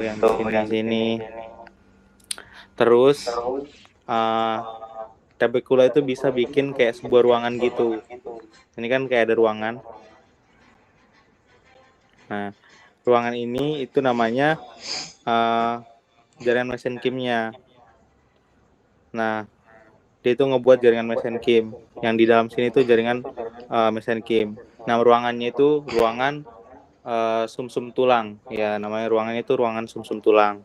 yang di sini. Terus trabekula itu bisa bikin kayak sebuah ruangan gitu. Ini kan kayak ada ruangan. Nah, ruangan ini itu namanya jaringan mesenchymnya. Nah, dia itu ngebuat jaringan mesenchym. Yang di dalam sini tuh jaringan mesenchym. Nah, ruangannya itu ruangan sumsum tulang. Ya, namanya ruangannya itu ruangan sumsum tulang.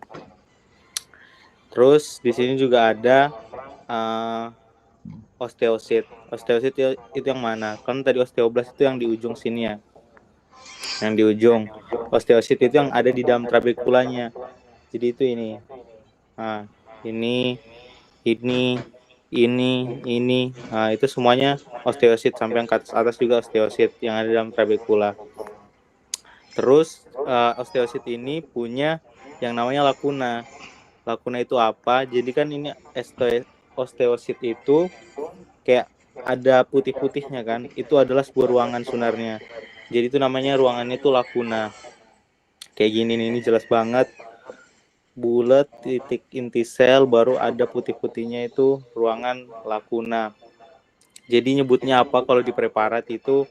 Terus di sini juga ada osteosit. Osteosit itu yang mana? Kan tadi osteoblast itu yang di ujung sini ya. Yang di ujung. Osteosit itu yang ada di dalam trabekulanya. Jadi itu ini. Nah, ini, ini. Nah, itu semuanya osteosit sampai yang ke atas juga osteosit yang ada dalam trabekula. Terus osteosit ini punya yang namanya lakuna. Lakuna itu apa? Jadi kan ini osteosit itu kayak ada putih-putihnya kan. Itu adalah sebuah ruangan sebenarnya. Jadi itu namanya ruangannya itu lakuna. Kayak gini nih, ini jelas banget. Bulat titik inti sel baru ada putih-putihnya itu ruangan lakuna. Jadi nyebutnya apa kalau di preparat itu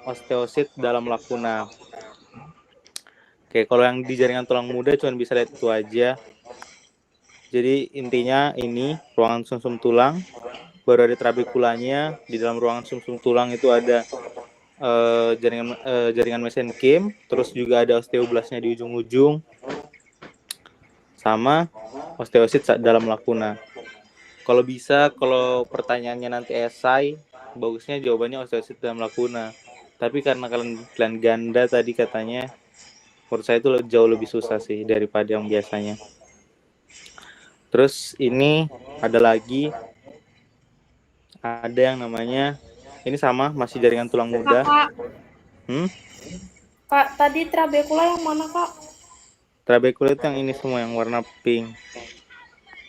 osteosit dalam lakuna. Oke, kalau yang di jaringan tulang muda cuma bisa lihat itu aja. Jadi intinya ini ruangan sumsum tulang, baru ada trabekulanya. Di dalam ruangan sumsum tulang itu ada jaringan mesenchym, terus juga ada osteoblastnya di ujung-ujung, sama osteosit dalam lakuna. Kalau bisa, kalau pertanyaannya nanti esai, bagusnya jawabannya osteosit dalam lakuna. Tapi karena kalian ganda tadi katanya, menurut saya itu jauh lebih susah sih daripada yang biasanya. Terus ini ada lagi, ada yang namanya, ini sama, masih jaringan tulang muda. Kak, tadi trabekula yang mana, Kak? Trabekula itu yang ini semua, yang warna pink.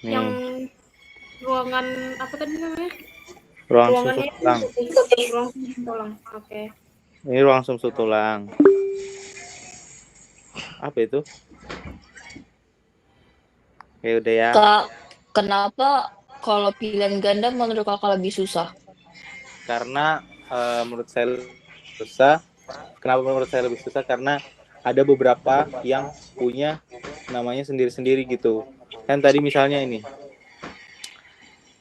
Nih. Yang ruangan apa tadi namanya? Ruang sumsum tulang. Ruang sumsum tulang. Oke. Ini ruang sumsum tulang. Apa itu? Ya udah ya. Kak, kenapa kalau pilihan ganda menurut kakak lebih susah? Karena menurut saya susah. Kenapa menurut saya lebih susah? Karena ada beberapa yang punya namanya sendiri-sendiri gitu. Kan tadi misalnya ini,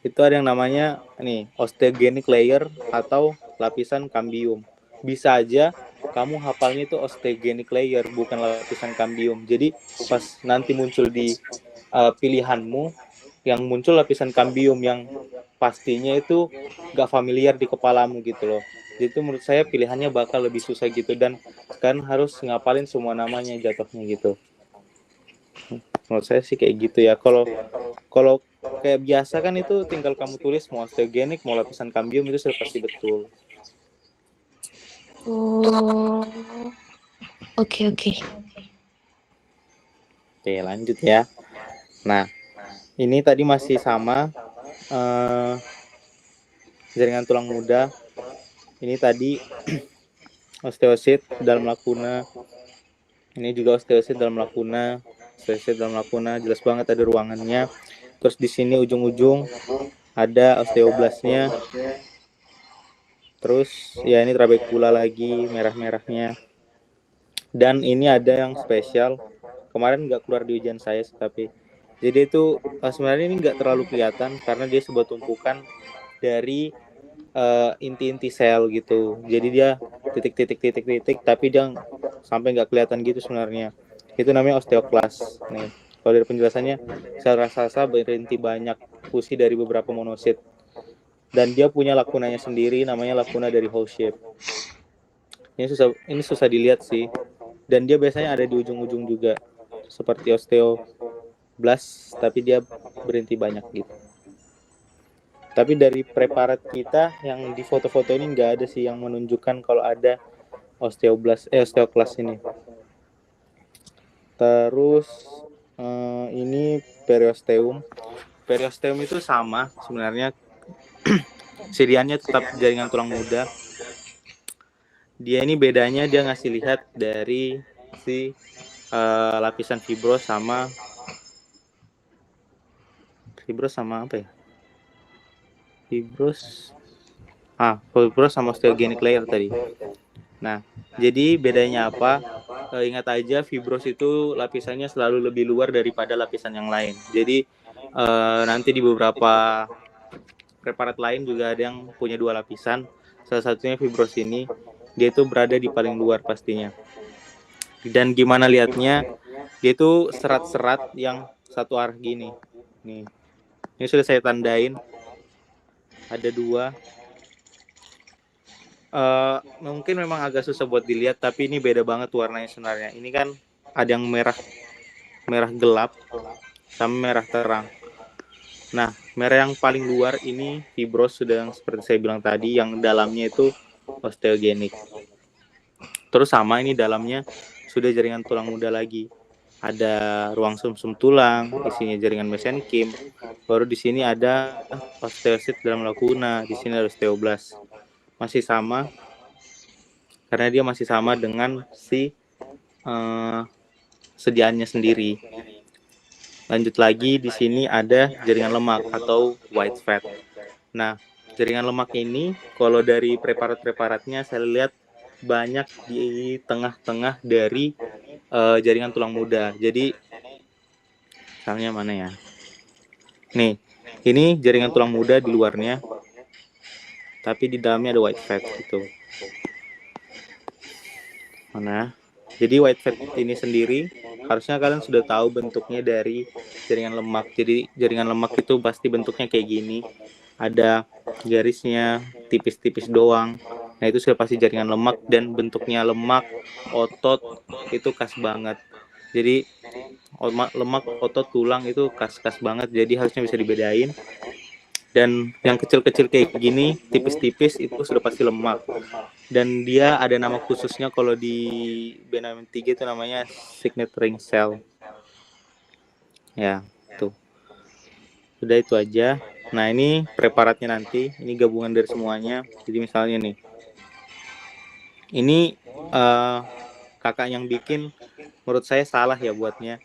itu ada yang namanya nih osteogenic layer atau lapisan kambium. Bisa aja kamu hafalnya itu osteogenic layer bukan lapisan kambium. Jadi pas nanti muncul di pilihanmu yang muncul lapisan kambium yang pastinya itu gak familiar di kepalamu gitu loh. Jadi itu menurut saya pilihannya bakal lebih susah gitu dan kan harus ngapalin semua namanya jatuhnya gitu. Menurut saya sih kayak gitu ya. Kalau kayak biasa kan itu tinggal kamu tulis mau osteogenik mau lapisan kambium itu sudah pasti betul. Oh, oke. Oke, lanjut ya. Nah, ini tadi masih sama jaringan tulang muda. Ini tadi osteosit dalam lakuna. Ini juga osteosit dalam lakuna. Osteosit dalam lakuna jelas banget ada ruangannya. Terus di sini ujung-ujung ada osteoblastnya. Terus ya ini trabekula lagi merah-merahnya. Dan ini ada yang spesial. Kemarin nggak keluar di ujian saya tapi jadi itu sebenarnya ini nggak terlalu kelihatan karena dia sebuah tumpukan dari inti-inti sel gitu. Jadi dia titik tapi dia sampai nggak kelihatan gitu sebenarnya. Itu namanya osteoklas. Nih, kalau dari penjelasannya sel raksasa berinti banyak fusi dari beberapa monosit. Dan dia punya lakunanya sendiri namanya lakuna dari whole shape. Ini susah dilihat sih. Dan dia biasanya ada di ujung-ujung juga. Seperti osteoblast tapi dia berinti banyak gitu. Tapi dari preparat kita yang di foto-foto ini nggak ada sih yang menunjukkan kalau ada osteoklas ini. Terus ini periosteum. Periosteum itu sama sebenarnya. Siriannya tetap jaringan tulang muda. Dia ini bedanya dia ngasih lihat dari si lapisan fibros sama apa ya? Fibros sama osteogenic layer tadi. Nah, jadi bedanya apa? Ingat aja fibros itu lapisannya selalu lebih luar daripada lapisan yang lain. Jadi nanti di beberapa preparat lain juga ada yang punya 2 lapisan. Salah satunya fibros ini, dia itu berada di paling luar pastinya. Dan gimana lihatnya? Dia itu serat-serat yang satu arah gini. Nih, ini sudah saya tandain. Ada 2. Mungkin memang agak susah buat dilihat, tapi ini beda banget warnanya sebenarnya. Ini kan ada yang merah gelap sama merah terang. Nah, merah yang paling luar ini fibros, sudah yang seperti saya bilang tadi, yang dalamnya itu osteogenik. Terus sama ini dalamnya sudah jaringan tulang muda lagi. Ada ruang sumsum tulang, isinya jaringan mesenkim. Baru di sini ada osteosit dalam lacuna, di sini ada osteoblast. Masih sama karena dia masih sama dengan si sediaannya sendiri. Lanjut lagi, di sini ada jaringan lemak atau white fat. Nah, jaringan lemak ini kalau dari preparat-preparatnya saya lihat banyak di tengah-tengah dari jaringan tulang muda. Jadi misalnya mana ya? Nih, ini jaringan tulang muda di luarnya, tapi di dalamnya ada white fat gitu. Mana? Jadi white fat ini sendiri harusnya kalian sudah tahu bentuknya dari jaringan lemak. Jadi jaringan lemak itu pasti bentuknya kayak gini. Ada garisnya tipis-tipis doang. Nah, itu sudah pasti jaringan lemak dan bentuknya lemak, otot itu khas banget. Jadi lemak, otot, tulang itu khas banget. Jadi harusnya bisa dibedain. Dan yang kecil-kecil kayak gini, tipis-tipis itu sudah pasti lemak. Dan dia ada nama khususnya kalau di Benjamin 3 itu namanya signet ring cell. Ya, tuh. Sudah itu aja. Nah, ini preparatnya nanti. Ini gabungan dari semuanya. Jadi misalnya nih. Ini kakak yang bikin menurut saya salah ya buatnya.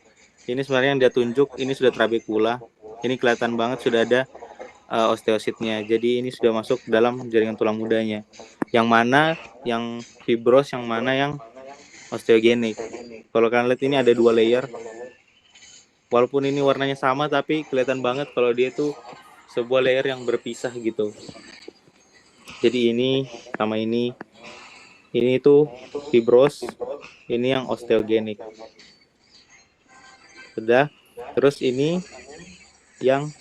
Ini sebenarnya yang dia tunjuk, ini sudah trabekula. Ini kelihatan banget sudah ada osteositnya. Jadi ini sudah masuk dalam jaringan tulang mudanya. Yang mana yang fibros, yang mana yang osteogenik. Kalau kalian lihat ini ada 2 layer. Walaupun ini warnanya sama, tapi kelihatan banget kalau dia itu sebuah layer yang berpisah gitu. Jadi ini sama ini itu fibros, ini yang osteogenik. Sudah. Terus ini yang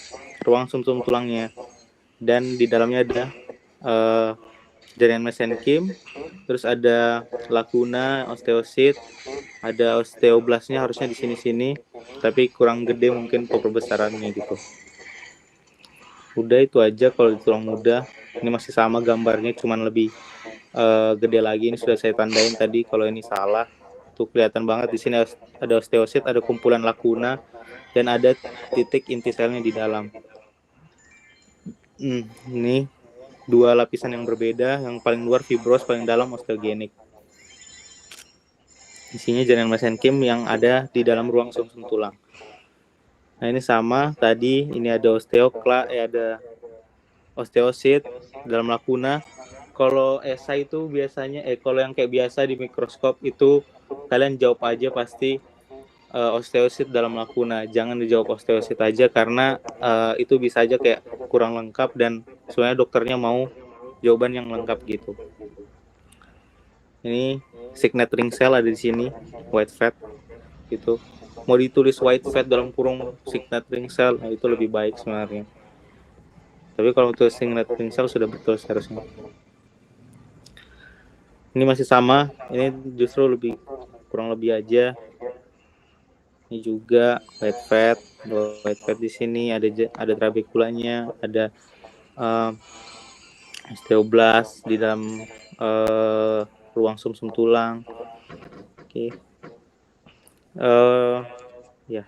ruang sumsum tulangnya, dan di dalamnya ada jaringan mesenkim, terus ada lacuna, osteosit, ada osteoblastnya harusnya di sini-sini, tapi kurang gede mungkin perbesarannya gitu. Udah itu aja kalau di tulang muda. Ini masih sama gambarnya, cuman lebih gede lagi. Ini sudah saya tandain tadi. Kalau ini salah, tuh kelihatan banget di sini ada osteosit, ada kumpulan lacuna, dan ada titik inti selnya di dalam. Ini 2 lapisan yang berbeda, yang paling luar fibros, paling dalam osteogenik. Isinya jaringan mesenkim yang ada di dalam ruang sumsum tulang. Nah, ini sama tadi, ini ada ada osteosit dalam lacuna. Kalau esai itu biasanya kalau yang kayak biasa di mikroskop itu kalian jawab aja pasti osteosit dalam lacuna. Jangan dijawab osteosit aja karena itu bisa aja kayak kurang lengkap dan sebenarnya dokternya mau jawaban yang lengkap gitu. Ini signet ring cell ada di sini, white fat gitu. Mau ditulis white fat dalam kurung signet ring cell, nah itu lebih baik sebenarnya. Tapi kalau untuk signet ring cell sudah betul seharusnya. Ini masih sama, ini justru kurang lebih aja. Ini juga white fat di sini ada trabekulanya, ada osteoblast di dalam ruang sumsum tulang. Oke. Ya,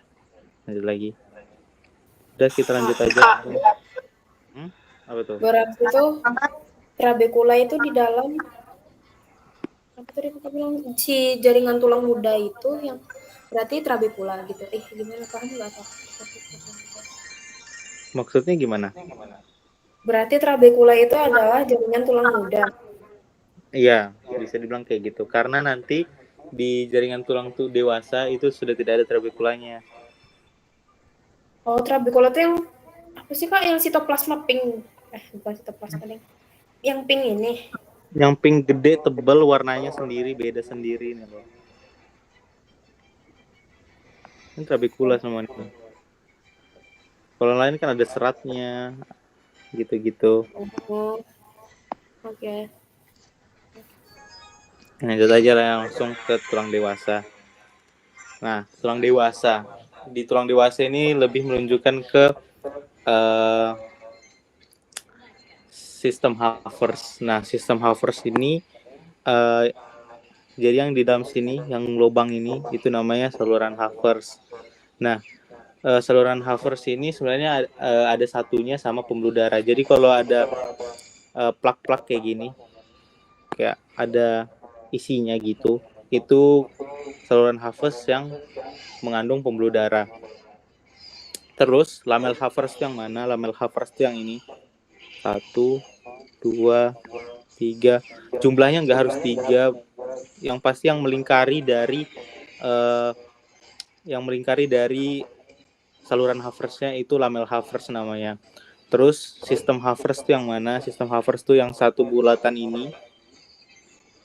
lanjut lagi. Udah, kita lanjut aja. Apa tuh? Berarti itu trabekula itu di dalam apa tadi kakak bilang, si jaringan tulang muda itu yang Berarti trabekula gitu. Gimana paham nggak apa? Maksudnya gimana? Berarti trabekula itu adalah jaringan tulang muda. Iya, bisa dibilang kayak gitu. Karena nanti di jaringan tulang tuh dewasa itu sudah tidak ada trabekulanya. Oh, trabekula itu yang apa sih Kak? Yang sitoplasma pink. Bukan sitoplasma deh. Yang pink ini. Yang pink gede, tebal, warnanya sendiri, beda sendiri nih loh. Ini trabekula semua nih. Kalau lain kan ada seratnya, gitu-gitu. Oh, oke. Lanjut aja lah langsung ke tulang dewasa. Nah, tulang dewasa. Di tulang dewasa ini lebih menunjukkan ke sistem Haffers. Nah, sistem Haffers ini jadi yang di dalam sini, yang lubang ini itu namanya saluran Haffers. Nah, saluran Haffers ini sebenarnya ada satunya sama pembuluh darah. Jadi kalau ada plak-plak kayak gini, kayak ada isinya gitu, itu saluran Haffers yang mengandung pembuluh darah. Terus lamel Haffers itu yang mana? Lamel Haffers itu yang ini. 1, 2, 3. Jumlahnya nggak harus 3. Yang pasti yang melingkari dari saluran Haffers-nya itu lamel Haffers namanya. Terus sistem Haffers itu yang mana? Sistem Haffers itu yang satu bulatan ini,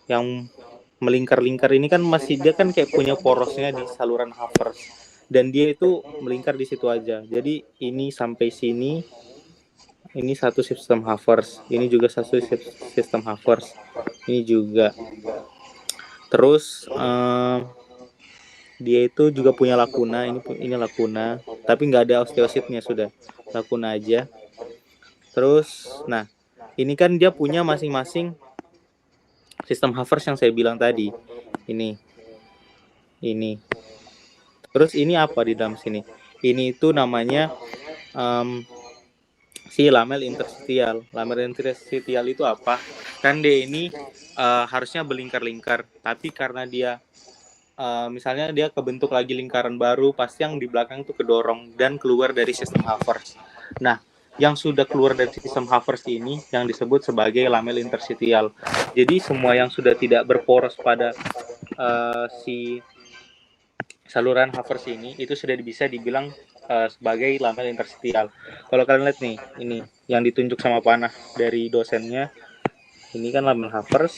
yang melingkar-lingkar ini kan dia kan kayak punya porosnya di saluran Haffers, dan dia itu melingkar di situ aja. Jadi ini sampai sini, ini satu sistem Haffers, ini juga satu sistem Haffers, ini juga. Terus dia itu juga punya lakuna, ini lakuna, tapi nggak ada osteositnya, sudah lakuna aja. Terus, nah ini kan dia punya masing-masing sistem Haffers yang saya bilang tadi. Ini. Terus ini apa di dalam sini? Ini itu namanya si lamel interstitial. Lamel interstitial itu apa? Kan dia ini harusnya berlingkar-lingkar, tapi karena dia misalnya dia kebentuk lagi lingkaran baru, pasti yang di belakang itu kedorong dan keluar dari sistem Haffers. Nah, yang sudah keluar dari sistem Haffers ini yang disebut sebagai lamel interstitial. Jadi semua yang sudah tidak berporos pada si saluran Haffers ini itu sudah bisa dibilang sebagai lamel interstitial. Kalau kalian lihat nih, ini yang ditunjuk sama panah dari dosennya, ini kan lamel Haffers,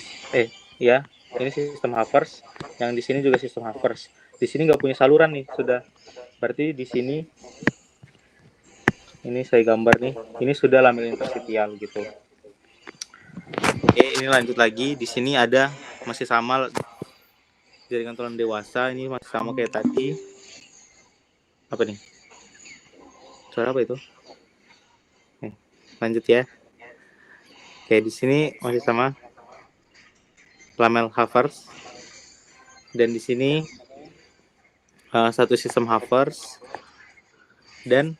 ya, ini sistem Haffers, yang di sini juga sistem Haffers. Di sini nggak punya saluran nih, sudah. Berarti di sini, ini saya gambar nih, ini sudah lamel interstitial gitu. Oke, ini lanjut lagi. Di sini ada masih sama jaringan tulang dewasa, ini masih sama kayak tadi. Apa nih? Suara apa itu? Lanjut ya. Oke, di sini masih sama lamel Haffers, dan di sini satu sistem Haffers, dan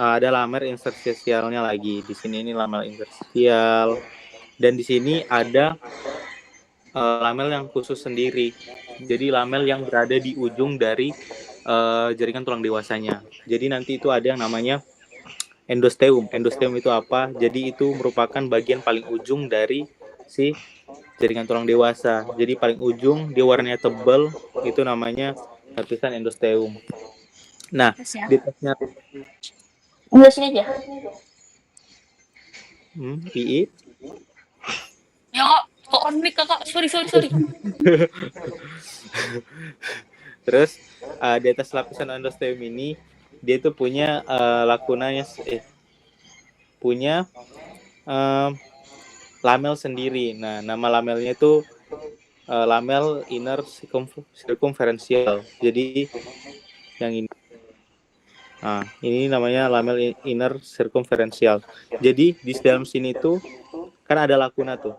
ada lamel interstitialnya lagi. Di sini ini lamel interstitial, dan di sini ada lamel yang khusus sendiri. Jadi lamel yang berada di ujung dari jaringan tulang dewasanya. Jadi nanti itu ada yang namanya endosteum. Endosteum itu apa? Jadi itu merupakan bagian paling ujung dari si jaringan tulang dewasa. Jadi paling ujung, dia warnanya tebal, itu namanya lapisan endosteum. Nah, di tesnya sini aja. II. Ya kok on mic Kakak. Sorry. Terus di atas lapisan endosteum ini dia itu punya lakunanya, punya lamel sendiri. Nah, nama lamelnya itu lamel inner circumferential. Jadi yang ini. Nah, ini namanya lamel inner circumferential. Jadi di dalam sini tuh kan ada lakuna tuh.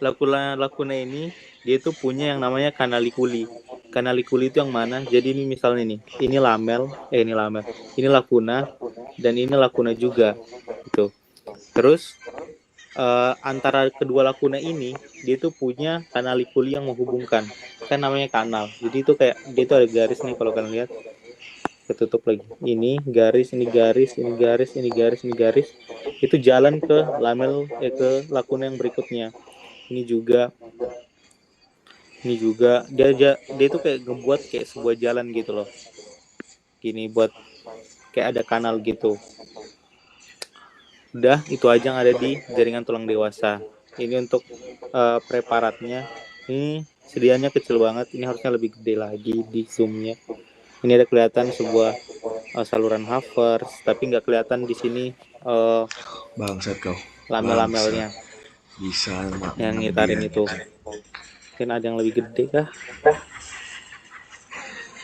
Lakuna ini dia tuh punya yang namanya kanalikuli. Kanalikuli itu yang mana? Jadi ini misalnya nih, ini lamel, ini lakuna, dan ini lakuna juga, gitu. Terus antara kedua lakuna ini dia tuh punya kanalikuli yang menghubungkan, kan namanya kanal. Jadi itu kayak dia tuh ada garis nih kalau kalian lihat, ketutup lagi. Ini garis, ini garis, ini garis, ini garis, ini garis. Itu jalan ke ke lakuna yang berikutnya. Ini juga dia tuh kayak ngebuat kayak sebuah jalan gitu loh. Gini buat kayak ada kanal gitu. Udah itu aja yang ada di jaringan tulang dewasa. Ini untuk preparatnya. Ini sedianya kecil banget. Ini harusnya lebih gede lagi di zoomnya. Ini ada kelihatan sebuah saluran Havers, tapi nggak kelihatan di sini Bangsat kau. lamel-lamelnya Bisa yang ngitarin itu. Mungkin ada yang lebih gede kah?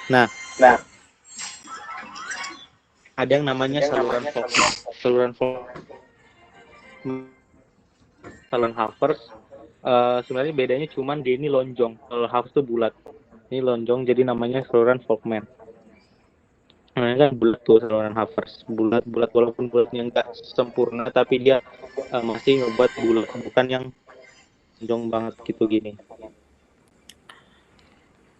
Nah, ada yang namanya saluran Havers. Sebenarnya bedanya cuman dia ini lonjong. Kalau Havers itu bulat. Ini lonjong, jadi namanya saluran Volkmann. Nah, kan bulat tuh saluran Havers, bulat walaupun bulatnya nggak sempurna, tapi dia masih ngebuat bulat, bukan yang lonjong banget gitu gini.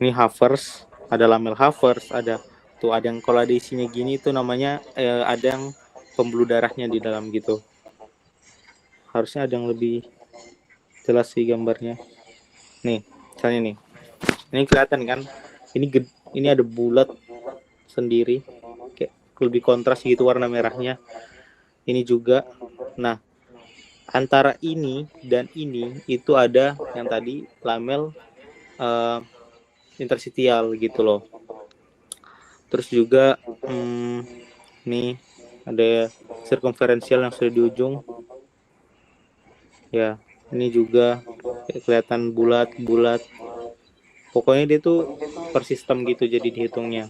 Ini Havers, ada lamel Havers, ada yang kalau ada isinya gini itu namanya ada yang pembuluh darahnya di dalam gitu. Harusnya ada yang lebih jelas sih gambarnya. Nih, misalnya nih. Ini kelihatan kan? Ini ada bulat sendiri, kayak lebih kontras gitu warna merahnya. Ini juga. Nah, antara ini dan ini itu ada yang tadi lamel interstitial gitu loh. Terus juga nih ada circumferential yang sudah di ujung. Ya, ini juga kelihatan bulat. Pokoknya dia tuh per sistem gitu jadi dihitungnya.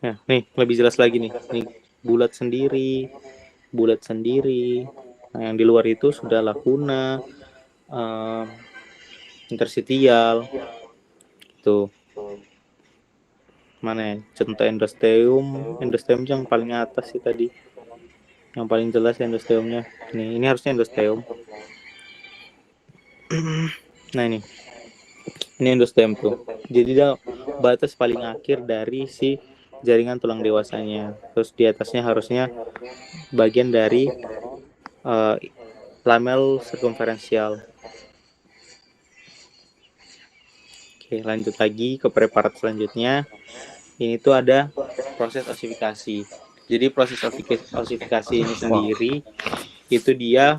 Nah, nih lebih jelas lagi nih. Nih bulat sendiri. Nah, yang di luar itu sudah lakuna, interstitial. Tuh. Mana ya? Contoh endosteum yang paling atas sih tadi. Yang paling jelas endosteumnya. Nih, ini harusnya endosteum. Nah, ini endosteum tuh. Jadi dia batas paling akhir dari si jaringan tulang dewasanya. Terus di atasnya harusnya bagian dari lamel circumferential. Oke, lanjut lagi ke preparat selanjutnya. Ini tuh ada proses osifikasi. Jadi proses osifikasi ini sendiri itu dia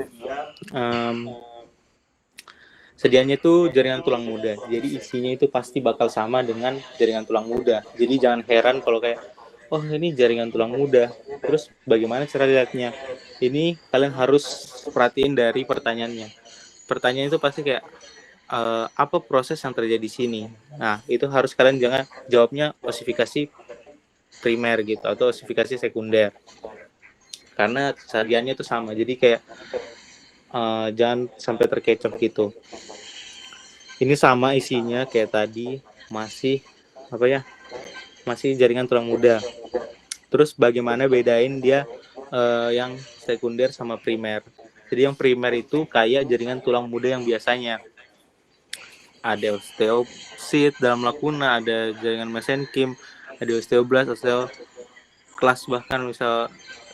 sedianya tuh jaringan tulang muda. Jadi isinya itu pasti bakal sama dengan jaringan tulang muda. Jadi jangan heran kalau kayak, oh ini jaringan tulang muda. Terus bagaimana cara lihatnya? Ini kalian harus perhatiin dari pertanyaannya. Pertanyaan itu pasti kayak, apa proses yang terjadi di sini? Nah, itu harus kalian jangan jawabnya osifikasi primer gitu atau osifikasi sekunder. Karena sedianya itu sama. Jadi kayak jangan sampai terkecoh gitu. Ini sama isinya kayak tadi, masih masih jaringan tulang muda. Terus bagaimana bedain dia yang sekunder sama primer? Jadi yang primer itu kayak jaringan tulang muda yang biasanya. Ada osteosit dalam lakuna, ada jaringan mesenkim, ada osteoblast, osteoklas bahkan misal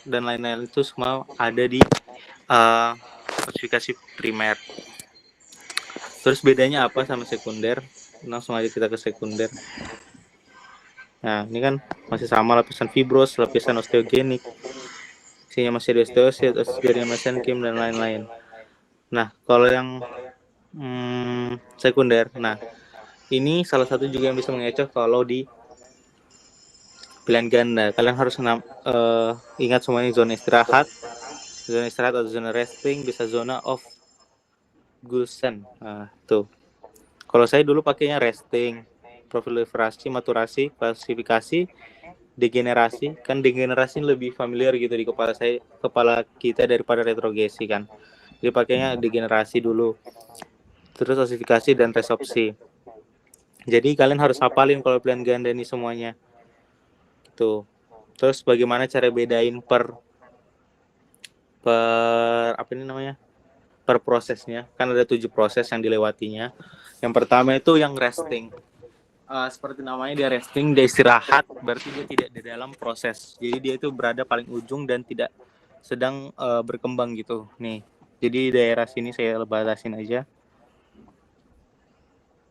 dan lain-lain itu semua ada di osifikasi primer. Terus bedanya apa sama sekunder? Langsung aja kita ke sekunder. Nah, ini kan masih sama lapisan fibros, lapisan osteogenik. Isinya masih ada osteosit, jaringan mesenkim dan lain-lain. Nah, kalau yang sekunder, nah ini salah satu juga yang bisa mengecoh kalau di pilihan ganda. Kalian harus ingat semuanya zona istirahat atau zona resting, bisa zona of Gulsen. Nah, tuh. Kalau saya dulu pakainya resting, proliferasi, maturasi, klasifikasi, degenerasi. Kan degenerasi lebih familiar gitu di kepala kita daripada retrogresi kan. Jadi pakainya degenerasi dulu. Terus osifikasi dan resorpsi. Jadi kalian harus hafalin kalau pilihan ganda ini semuanya. Tuh. Terus bagaimana cara bedain per per prosesnya. Kan ada 7 proses yang dilewatinya. Yang pertama itu yang resting. Seperti namanya, dia resting, dia istirahat, berarti dia tidak di dalam proses. Jadi dia itu berada paling ujung dan tidak sedang berkembang gitu. Nih, jadi daerah sini saya batasin aja.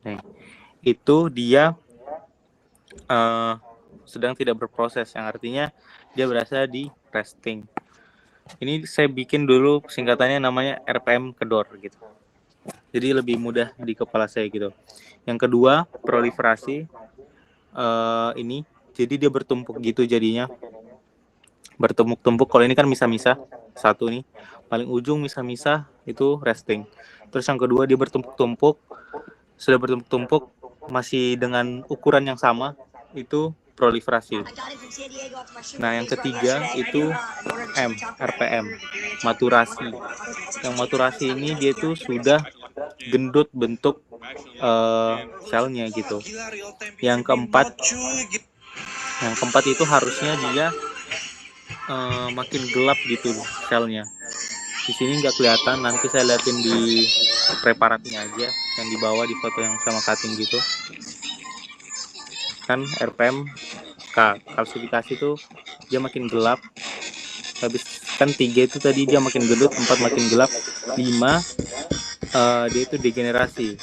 Nih, itu dia sedang tidak berproses, yang artinya dia berasa di resting. Ini saya bikin dulu singkatannya, namanya RPM kedor gitu. Jadi lebih mudah di kepala saya gitu. Yang kedua, proliferasi. Ini jadi dia bertumpuk gitu jadinya. Bertumpuk-tumpuk. Kalau ini kan misah-misah. Satu nih. Paling ujung misah-misah itu resting. Terus yang kedua dia bertumpuk-tumpuk. Sudah bertumpuk-tumpuk masih dengan ukuran yang sama, itu proliferasi. Nah, yang ketiga itu RPM, maturasi. Yang maturasi ini dia itu sudah gendut bentuk selnya gitu. Yang keempat itu harusnya dia makin gelap gitu selnya. Di sini nggak kelihatan, nanti saya liatin di preparatnya aja, yang di bawah di foto yang sama cutting gitu. Kan RPM kalsifikasi tuh dia makin gelap. Habis kan 3 itu tadi dia makin gendut, 4 makin gelap, 5 dia itu degenerasi.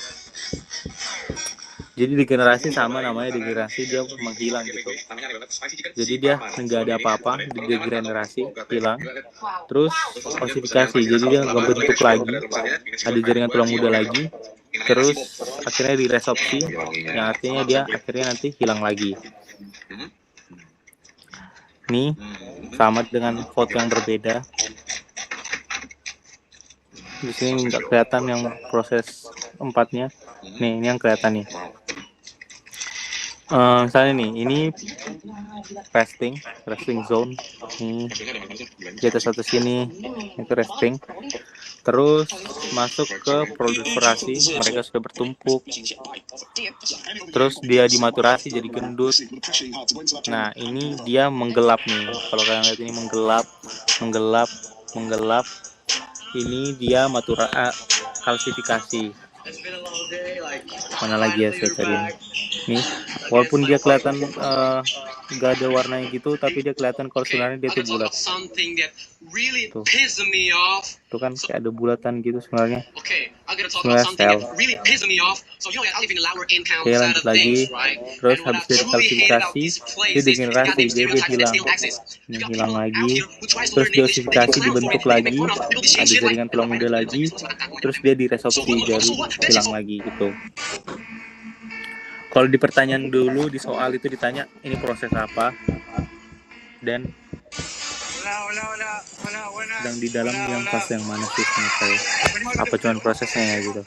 Jadi degenerasi sama namanya, degenerasi dia menghilang gitu. Jadi dia nggak ada apa-apa, degenerasi hilang. Terus ossifikasi, jadi dia nggak bentuk lagi, ada jaringan tulang muda lagi. Terus akhirnya diresorpsi, yang artinya dia akhirnya nanti hilang lagi. Nih sama dengan foto yang berbeda. Di sini nggak kelihatan yang proses 4-nya. Nih, ini yang kelihatan nih. Misalnya nih, ini resting zone. Nih, di atas sini itu resting. Terus masuk ke proliferasi, mereka sudah bertumpuk. Terus dia dimaturasi jadi gendut. Nah, ini dia menggelap nih. Kalau kalian lihat ini menggelap. Ini dia kalsifikasi. Mana lagi ya saya cari nih. Walaupun dia kelihatan nggak ada warnanya gitu, tapi dia kelihatan kalau sebenarnya dia tuh bulat. Tuh kan kayak ada bulatan gitu sebenarnya. Sebenarnya sel. Oke, lanjut lagi. Terus habis dari kalsifikasi, dia degenerasi, dia hilang. Ini hilang lagi. Terus diosifikasi, dibentuk lagi, ada jaringan tulang muda lagi. Terus dia diresorpsi, jadi hilang lagi gitu. Kalau di pertanyaan dulu di soal itu ditanya ini proses apa dan sedang di dalam yang fase yang mana sih menurut saya, apa cuman prosesnya ya gitu.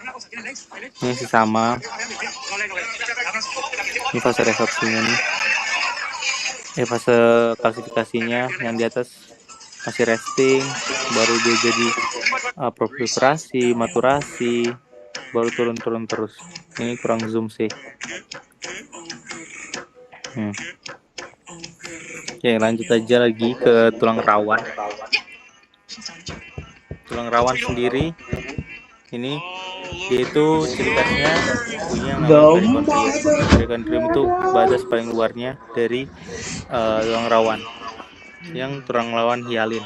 Ini sih sama, ini fase resorpsinya nih, fase kalsifikasinya, yang di atas masih resting, baru dia jadi proliferasi, maturasi, baru turun terus. Ini kurang zoom sih. Oke, lanjut aja lagi ke tulang rawan. Tulang rawan sendiri ini yaitu ciri khasnya punya namanya perikondrium. Perikondrium itu batas paling luarnya dari tulang rawan, yang tulang rawan hialin.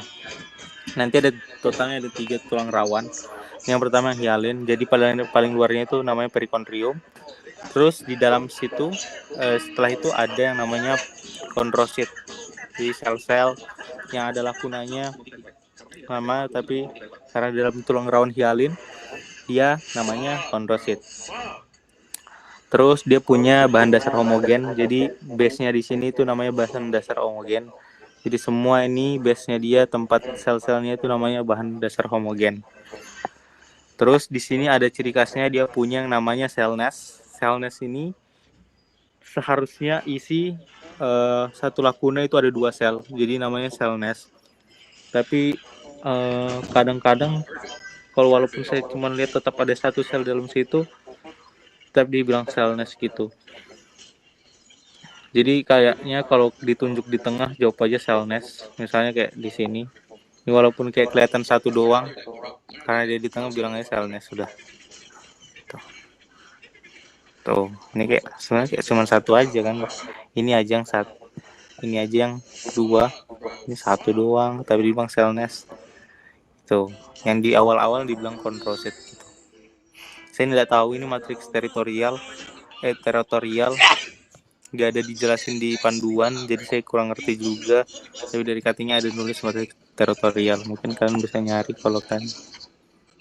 Nanti ada totalnya ada 3 tulang rawan. Yang pertama hialin, jadi paling luarnya itu namanya perikondrium. Terus di dalam situ setelah itu ada yang namanya kondrosit. Jadi sel-sel yang ada lakunanya sama, tapi karena di dalam tulang rawan hialin dia namanya kondrosit. Terus dia punya bahan dasar homogen. Jadi base-nya di sini itu namanya bahan dasar homogen. Jadi semua ini base-nya dia, tempat sel-selnya itu namanya bahan dasar homogen. Terus di sini ada ciri khasnya, dia punya yang namanya cell nest. Cell nest ini seharusnya isi satu lakuna itu ada 2 sel, jadi namanya cell nest. Tapi kadang-kadang kalau walaupun saya cuma lihat tetap ada 1 sel dalam situ, tetap dibilang cell nest gitu. Jadi kayaknya kalau ditunjuk di tengah jawab aja cell nest, misalnya kayak di sini. Ini walaupun kayak kelihatan satu doang, karena dia di tengah bilangnya cell nest sudah. Tuh, ini kayak sebenarnya kayak cuma satu aja kan. Ini aja yang satu, ini aja yang dua, ini satu doang, tapi dibilang cell nest. Tuh, yang di awal-awal dibilang control set gitu. Saya tidak tahu ini matriks teritorial, nggak ada dijelasin di panduan, jadi saya kurang ngerti juga. Tapi dari cuttingnya ada nulis matriks teritorial, mungkin kalian bisa nyari kalau kalian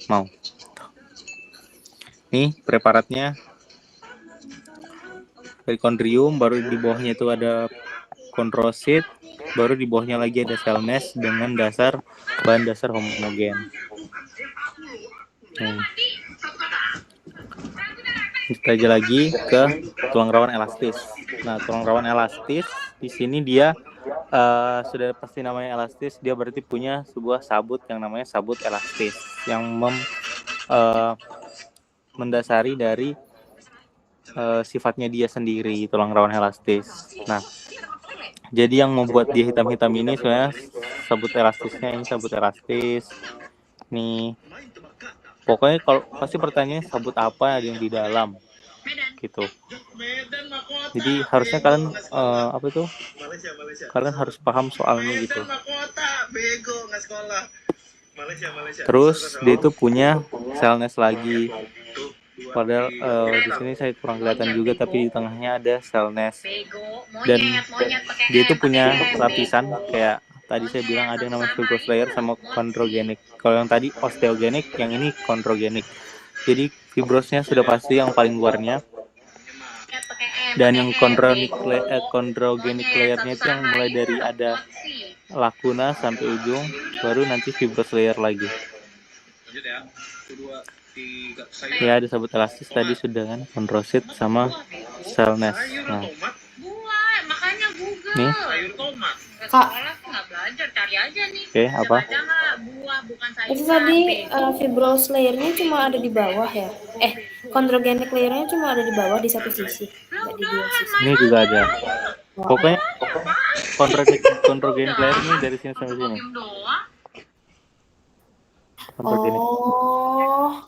mau. Nih preparatnya perikondrium, baru di bawahnya itu ada chondrosit, baru di bawahnya lagi ada cell nest dengan bahan dasar homogen. Kita aja lagi ke tulang rawan elastis. Nah, tulang rawan elastis di sini dia sudah pasti namanya elastis, dia berarti punya sebuah sabut yang namanya sabut elastis yang mendasari dari sifatnya dia sendiri, tulang rawan elastis. Nah, jadi yang membuat dia hitam-hitam ini sebenarnya sabut elastisnya, ini sabut elastis. Nih, pokoknya kalau pasti pertanyaannya sabut apa yang di dalam, gitu. Jadi harusnya kalian apa tuh? Kalian harus paham soalnya gitu. Terus dia itu punya cell nest lagi. Padahal di sini saya kurang kelihatan juga, tapi di tengahnya ada cell nest. Dan dia itu punya lapisan kayak tadi saya bilang ada yang namanya fibrous layer sama chondrogenic. Kalau yang tadi osteogenic, yang ini chondrogenic. Jadi fibrosnya sudah pasti yang paling luarnya. Dan yang chondrogenic layernya itu yang mulai dari ada lakuna sampai ujung, baru nanti fibrous layer lagi. Ya, ada sabut elastis tadi sudah kan, chondrosit sama cell nest. Nah, nih. Kak, Oke, apa? itu tadi fibrous layernya cuma ada di bawah ya? Chondrogenic layernya cuma ada di bawah di satu sisi, nggak di dua sisi. Ini juga ada. Pokoknya chondrogenic layer ini dari sini sampai sini. Chondrogenic. Oh,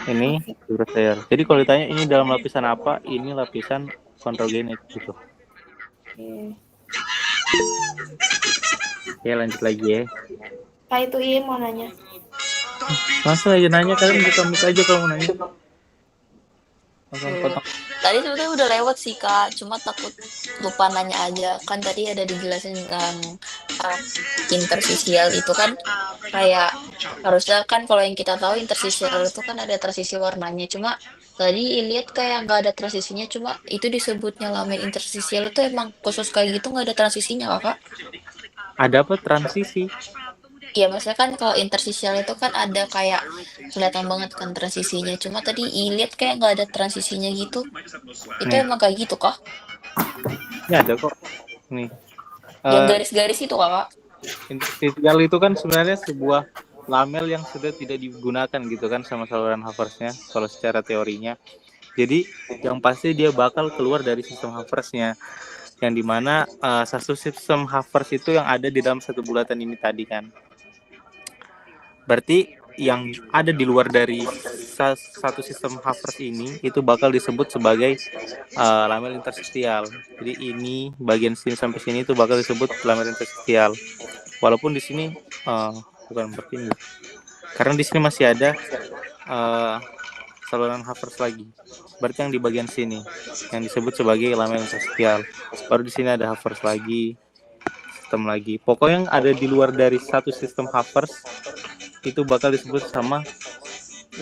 Ini fibrous layer. Jadi kalau ditanya ini dalam lapisan apa, ini lapisan chondrogenic gitu. Oke, lanjut lagi ya. Kak itu mau nanya. Langsung aja nanya, kalian buka aja kalau mau nanya. Potong. Tadi sebetulnya udah lewat sih Kak, cuma takut lupa nanya aja. Kan tadi ada dijelasin tentang interstisial itu kan kayak harusnya kan kalau yang kita tahu interstisial itu kan ada transisi warnanya. Cuma tadi lihat kayak nggak ada transisinya, cuma itu disebutnya lamin interstisial itu emang khusus kayak gitu nggak ada transisinya Kak? Ada apa transisi? Iya, maksudnya kan kalau interstisial itu kan ada kayak kelihatan banget kan transisinya. Cuma tadi lihat kayak nggak ada transisinya gitu. Itu emang kayak gitu kah? Ya ada kok. Nih. Yang garis-garis itu Kak? Interstisial itu kan sebenarnya sebuah lamel yang sudah tidak digunakan gitu kan sama saluran Haversnya kalau secara teorinya. Jadi yang pasti dia bakal keluar dari sistem Haversnya. Yang dimana satu sistem Havers itu yang ada di dalam satu bulatan ini tadi kan. Berarti yang ada di luar dari satu sistem Havers ini itu bakal disebut sebagai lamel interstisial. Jadi ini bagian sini sampai sini itu bakal disebut lamel interstisial. Walaupun di sini bukan seperti ini. Karena di sini masih ada saluran Havers lagi. Berarti yang di bagian sini yang disebut sebagai lamel interstisial. Baru di sini ada Havers lagi, sistem lagi. Pokoknya yang ada di luar dari satu sistem Havers itu bakal disebut sama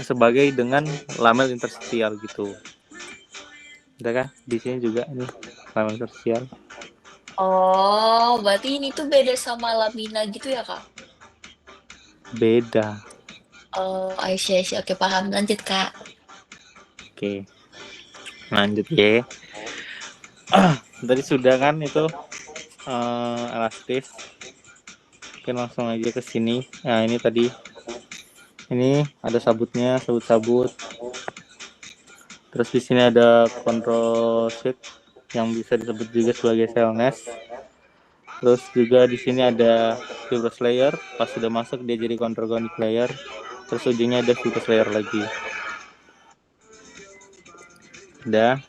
sebagai dengan lamel interstisial gitu. Udah kan? Di sini juga ini lamel interstisial. Oh, berarti ini tuh beda sama lamina gitu ya Kak? Beda. Oh, Aisyah. Oke, paham. Lanjut Kak. Oke. Lanjut ya. Tadi sudah kan itu elastis. Oke, langsung aja ke sini. Nah, ini tadi. Ini ada sabutnya, sabut-sabut. Terus di sini ada chondrosit yang bisa disebut juga sebagai cell nest. Terus juga di sini ada fibrous layer, pas sudah masuk dia jadi chondrogenic layer. Terus ujungnya ada fibrous layer lagi. Udah.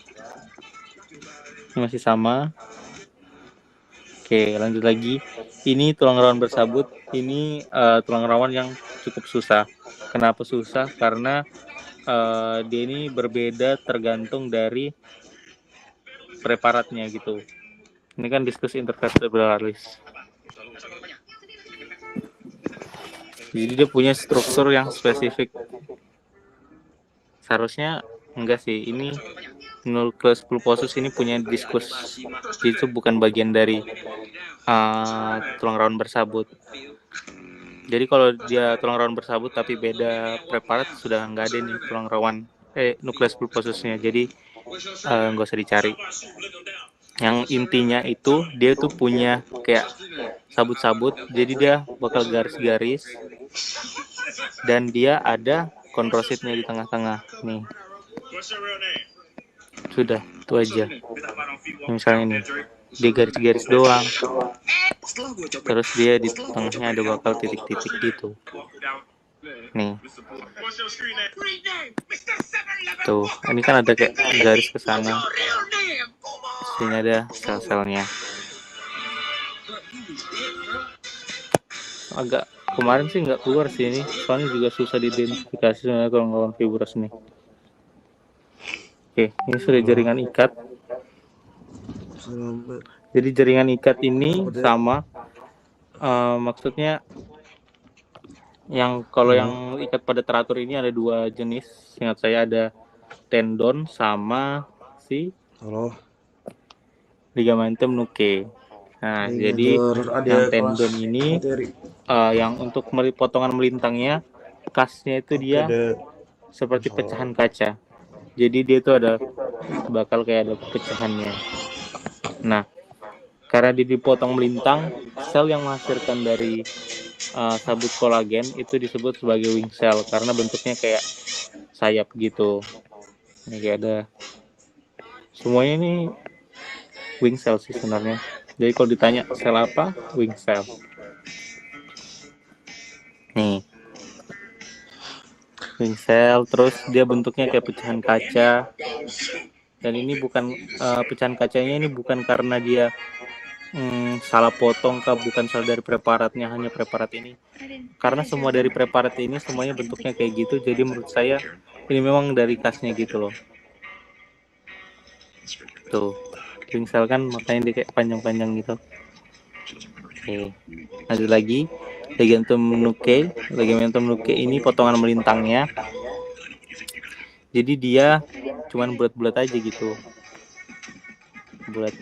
Ini masih sama. Oke, lanjut lagi. Ini tulang rawan bersabut. Ini tulang rawan yang cukup susah. Kenapa susah? Karena dia ini berbeda tergantung dari preparatnya gitu. Ini kan diskus intervertebralis. Jadi dia punya struktur yang spesifik. Seharusnya enggak sih. Ini nucleus pulposus ini punya diskus. Itu bukan bagian dari tulang rawan bersabut. Jadi kalau dia tulang rawan bersabut tapi beda preparat sudah nggak ada nih tulang rawan nucleus pulposusnya. Jadi nggak usah dicari. Yang intinya itu dia tuh punya kayak sabut-sabut. Jadi dia bakal garis-garis dan dia ada kondrositnya di tengah-tengah nih. Sudah, itu aja. Misalnya ini, dia garis-garis doang. Terus dia di tengahnya ada bakal titik-titik gitu. Nih. Tuh, ini kan ada kayak garis ke sana. Sini ada sel-selnya. Agak kemarin sih nggak keluar sih ini, soalnya juga susah diidentifikasi sebenarnya kalau ngelawan fibrous nih. Oke, ini sudah jaringan ikat. Jadi jaringan ikat ini sama, maksudnya yang kalau yang ikat pada teratur ini ada dua jenis. Ingat saya ada tendon sama si ligamentum nuchae. Nah, jadi yang tendon ini yang untuk potongan melintangnya, kasnya itu dia seperti pecahan kaca. Jadi dia itu ada bakal kayak ada pecahannya. Nah, karena dia dipotong melintang, sel yang menghasilkan dari sabut kolagen itu disebut sebagai wing cell karena bentuknya kayak sayap gitu. Ini kayak ada semuanya ini wing cell sih sebenarnya. Jadi kalau ditanya sel apa, wing cell. Nih, wing cell, terus dia bentuknya kayak pecahan kaca. Dan ini bukan pecahan kacanya ini bukan karena dia salah potong kah, bukan salah dari preparatnya, hanya preparat ini. Karena semua dari preparat ini semuanya bentuknya kayak gitu, jadi menurut saya ini memang dari kasnya gitu loh. Tuh, wing cell kan makanya dia kayak panjang-panjang gitu. Oke, lanjut lagi. Ligamentum nuchae ini potongan melintangnya. Jadi dia cuman bulat-bulat aja gitu. Bulat.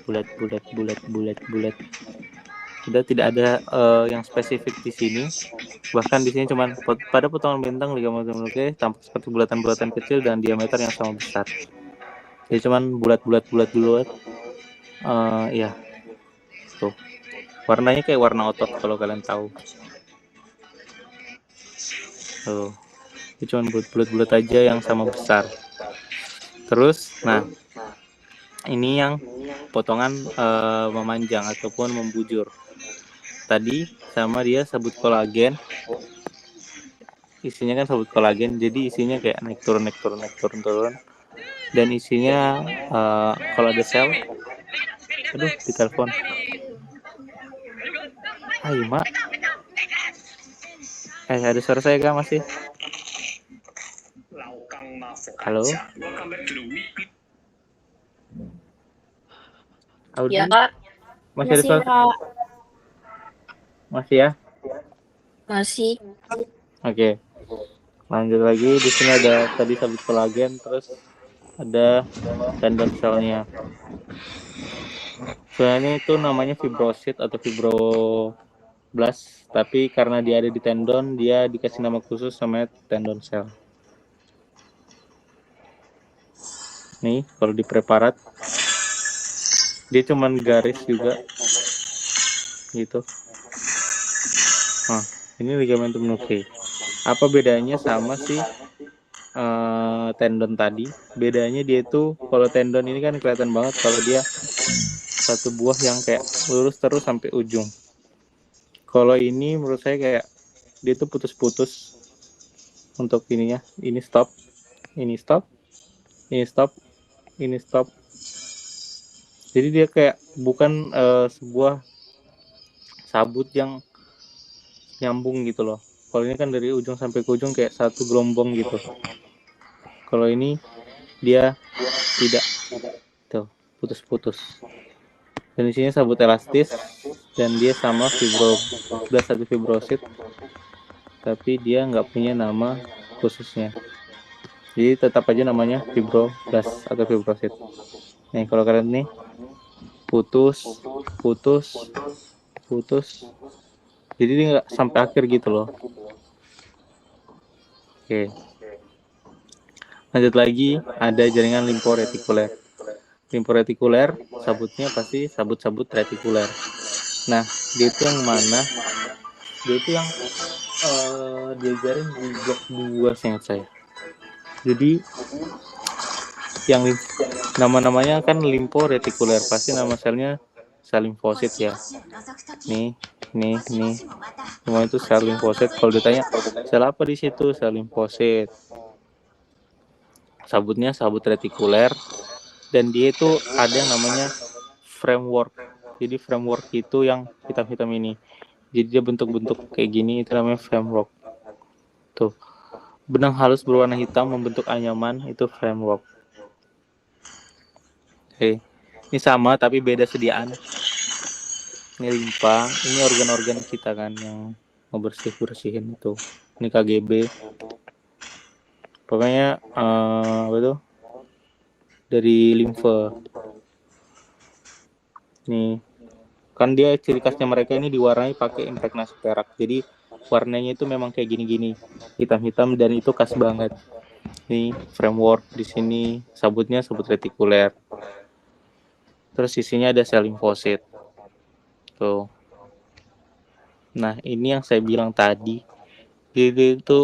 Sudah tidak ada yang spesifik di sini. Bahkan di sini cuman pada potongan melintang ligamentum nuchae tampak seperti bulatan-bulatan kecil dan diameter yang sama besar. Jadi cuman bulat. Ya. Tuh. Warnanya kayak warna otot kalau kalian tahu. Tuh. Itu cuma bulat aja yang sama besar. Terus, nah, ini yang potongan memanjang ataupun membujur. Tadi sama dia sabut kolagen. Isinya kan sabut kolagen, jadi isinya kayak naik turun. Dan isinya kalau ada sel, aduh, ditelepon. Hai, Mak. Ada suara saya kah masih? Halo? Audi? Ya, Kak. Masih ada suara? Masih ya? Masih. Oke. Lanjut lagi, di sini ada tadi sabut kolagen, terus ada tendon selnya. Sebenarnya itu namanya fibrosit atau fibroblast, tapi karena dia ada di tendon, dia dikasih nama khusus namanya tendon sel. Nih, kalau di preparat dia cuman garis juga gitu. Nah, ini ligamentum nuchae. Apa bedanya sama si tendon tadi? Bedanya dia itu kalau tendon ini kan kelihatan banget kalau dia satu buah yang kayak lurus terus sampai ujung. Kalau ini menurut saya kayak dia tuh putus-putus untuk ininya. Ini stop, ini stop, ini stop, ini stop. Jadi dia kayak bukan sebuah sabut yang nyambung gitu loh. Kalau ini kan dari ujung sampai ke ujung kayak satu gelombang gitu. Kalau ini dia tidak, tuh putus-putus. Dan isinya sabut elastis dan dia sama fibroblast atau fibrosit, tapi dia nggak punya nama khususnya. Jadi tetap aja namanya fibroblast atau fibrosit. Nih kalau kalian nih putus, putus, putus. Jadi dia nggak sampai akhir gitu loh. Oke. Lanjut lagi, ada jaringan limforetikuler. Limforetikuler, sabutnya pasti sabut-sabut retikuler. Nah, dia itu yang mana? Dia itu yang diajarin di blok 2 seingat saya. Jadi yang nama-namanya kan limforetikuler, pasti nama selnya sel limfosit ya. Nih. Semua itu sel limfosit. Kalau ditanya sel apa di situ, sel limfosit. Sabutnya sabut retikuler dan dia itu ada yang namanya framework. Jadi framework itu yang hitam-hitam ini. Jadi dia bentuk-bentuk kayak gini, itu namanya framework. Tuh. Benang halus berwarna hitam membentuk anyaman, itu framework. Oke. Ini sama tapi beda sediaan. Ini limpa, ini organ-organ kita kan yang ngebersihin itu. Ini KGB. Pokoknya apa itu? Dari limfe. Nih. Kan dia ciri khasnya mereka ini diwarnai pakai impregnasi perak. Jadi warnanya itu memang kayak gini-gini, hitam-hitam dan itu khas banget. Nih framework di sini sabutnya sabut retikuler. Terus sisinya ada sel limfosit. Tuh. Nah, ini yang saya bilang tadi. Dia itu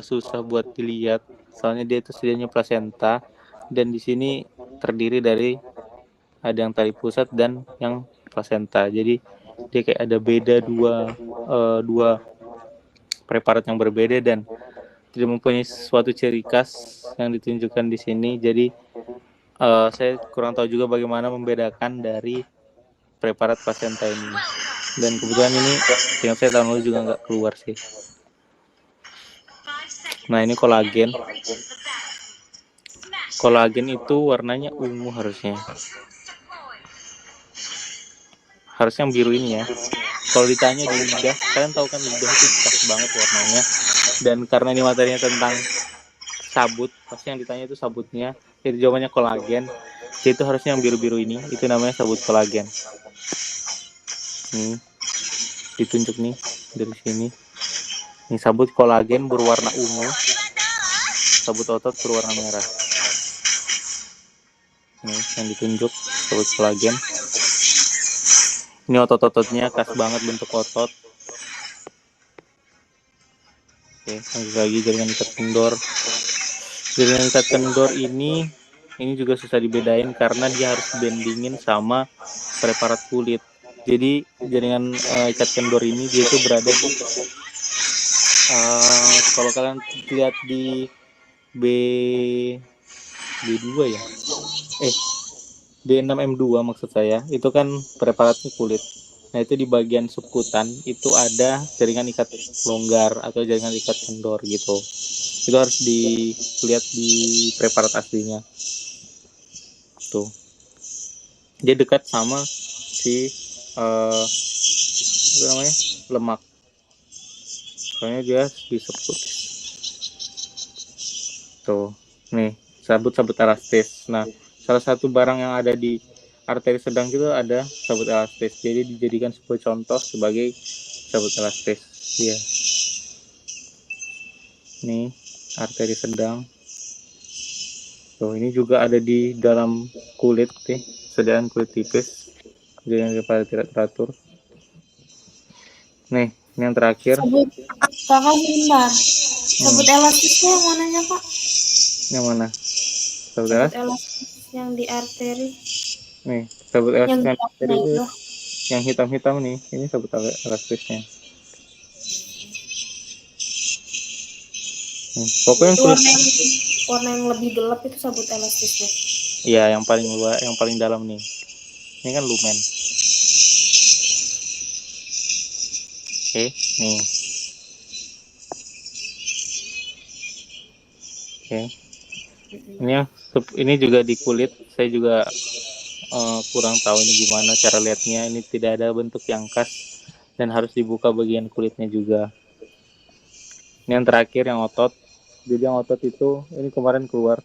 susah buat dilihat. Soalnya dia itu sedianya plasenta dan di sini terdiri dari ada yang tali pusat dan yang plasenta. Jadi dia kayak ada beda dua preparat yang berbeda dan tidak mempunyai suatu ciri khas yang ditunjukkan di sini. Jadi saya kurang tahu juga bagaimana membedakan dari preparat plasenta ini. Dan kebetulan ini seingat saya tahun lalu juga nggak keluar sih. Nah ini kolagen. Kolagen itu warnanya ungu harusnya. Harusnya yang biru ini ya. Kalau ditanya di lidah, kalian tahu kan lidah itu pas banget warnanya. Dan karena ini materinya tentang sabut, pasti yang ditanya itu sabutnya. Jadi jawabannya kolagen. Jadi itu harusnya yang biru-biru ini. Itu namanya sabut kolagen. Nih, ditunjuk nih dari sini. Ini sabut kolagen berwarna ungu. Sabut otot berwarna merah. Nih yang ditunjuk sabut kolagen. Ini otot-ototnya khas banget bentuk otot. Oke, lanjut lagi jaringan ikat kendor. Jaringan ikat kendor ini juga susah dibedain karena dia harus bendingin sama preparat kulit. Jadi jaringan ikat kendor ini dia itu berada di kalau kalian lihat di B2 ya. B6M2 maksud saya, itu kan preparatnya kulit. Nah, itu di bagian subkutan itu ada jaringan ikat longgar atau jaringan ikat kendor gitu. Itu harus dilihat di preparat aslinya. Tuh. Dia dekat sama si apa namanya? Lemak. Soalnya dia disebut. Tuh. Nih, sabut-sabut elastis. Nah, salah satu barang yang ada di arteri sedang itu ada sabut elastis. Jadi dijadikan sebuah contoh sebagai sabut elastis. Iya. Nih, arteri sedang. Tuh, ini juga ada di dalam kulit nih, sediaan kulit tipis. Jadi pada tidak teratur. Nih, ini yang terakhir. Sabut kakak sebentar. Sabut elastisnya yang mananya Pak? Yang mana? Sabut elastis yang di arteri. Nih, sabut Yang elastis yang gelapnya tadi itu itu. yang hitam-hitam nih. Ini sabut elastisnya. Pokoknya Itu kulit warna yang lebih gelap itu sabut elastisnya. iya yang paling luar, yang paling dalam nih. Ini kan lumen. Oke, nih. Oke. Ini juga di kulit. Saya juga kurang tahu ini gimana cara lihatnya. Ini tidak ada bentuk yang khas dan harus dibuka bagian kulitnya juga. Ini yang terakhir yang otot. Jadi yang otot itu ini kemarin keluar